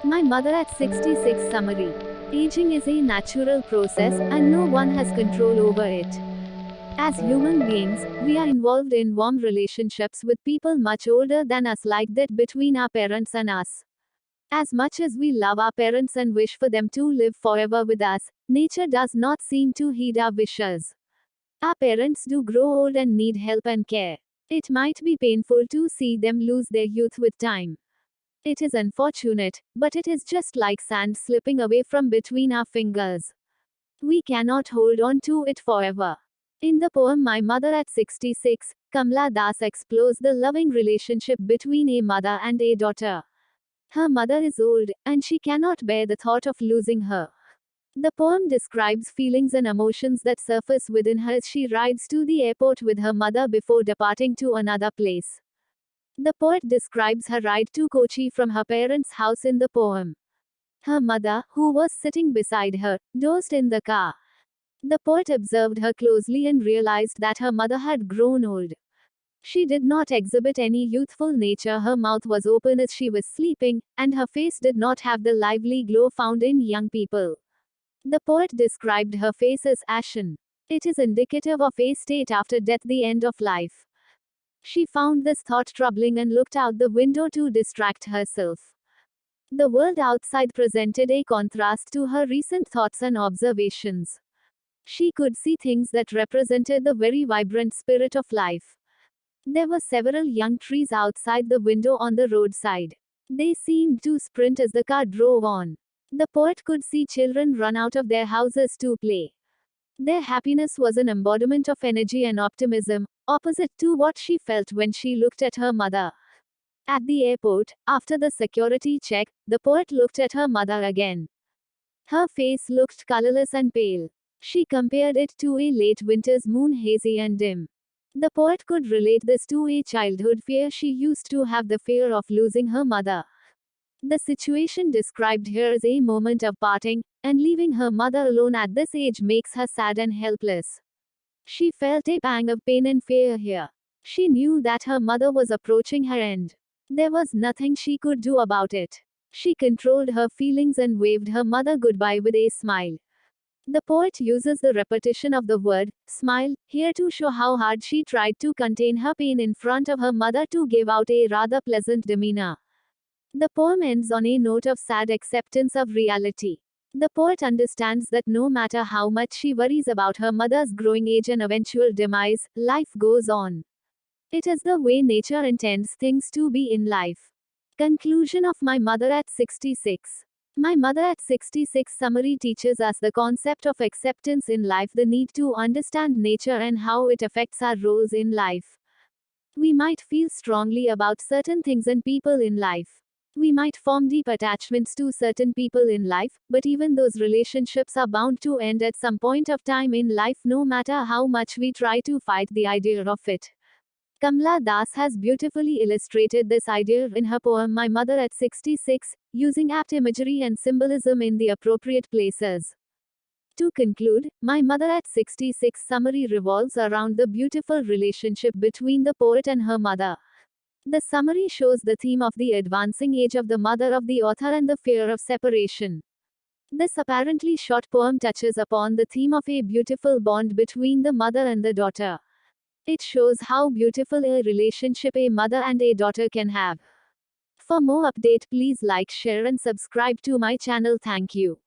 My mother at 66 summary. Aging is a natural process, and no one has control over it. As human beings, we are involved in warm relationships with people much older than us, like that between our parents and us. As much as we love our parents and wish for them to live forever with us, nature does not seem to heed our wishes. Our parents do grow old and need help and care. It might be painful to see them lose their youth with time. It is unfortunate, but it is just like sand slipping away from between our fingers. We cannot hold on to it forever. In the poem My Mother at 66, Kamla Das explores the loving relationship between a mother and a daughter. Her mother is old, and she cannot bear the thought of losing her. The poem describes feelings and emotions that surface within her as she rides to the airport with her mother before departing to another place. The poet describes her ride to Kochi from her parents' house in the poem. Her mother, who was sitting beside her, dozed in the car. The poet observed her closely and realized that her mother had grown old. She did not exhibit any youthful nature, her mouth was open as she was sleeping, and her face did not have the lively glow found in young people. The poet described her face as ashen. It is indicative of a state after death, the end of life. She found this thought troubling and looked out the window to distract herself. The world outside presented a contrast to her recent thoughts and observations. She could see things that represented the very vibrant spirit of life. There were several young trees outside the window on the roadside. They seemed to sprint as the car drove on. The poet could see children run out of their houses to play. Their happiness was an embodiment of energy and optimism, opposite to what she felt when she looked at her mother. At the airport, after the security check, the poet looked at her mother again. Her face looked colorless and pale. She compared it to a late winter's moon, hazy and dim. The poet could relate this to a childhood fear she used to have, the fear of losing her mother. The situation described here as a moment of parting, and leaving her mother alone at this age makes her sad and helpless. She felt a pang of pain and fear here. She knew that her mother was approaching her end. There was nothing she could do about it. She controlled her feelings and waved her mother goodbye with a smile. The poet uses the repetition of the word, smile, here to show how hard she tried to contain her pain in front of her mother to give out a rather pleasant demeanor. The poem ends on a note of sad acceptance of reality. The poet understands that no matter how much she worries about her mother's growing age and eventual demise, life goes on. It is the way nature intends things to be in life. Conclusion of My Mother at 66. My Mother at 66 summary teaches us the concept of acceptance in life, the need to understand nature and how it affects our roles in life. We might feel strongly about certain things and people in life. We might form deep attachments to certain people in life, but even those relationships are bound to end at some point of time in life, no matter how much we try to fight the idea of it. Kamla Das has beautifully illustrated this idea in her poem My Mother at 66, using apt imagery and symbolism in the appropriate places. To conclude, My Mother at 66 summary revolves around the beautiful relationship between the poet and her mother. The summary shows the theme of the advancing age of the mother of the author and the fear of separation. This apparently short poem touches upon the theme of a beautiful bond between the mother and the daughter. It shows how beautiful a relationship a mother and a daughter can have. For more update, please like, share and subscribe to my channel. Thank you.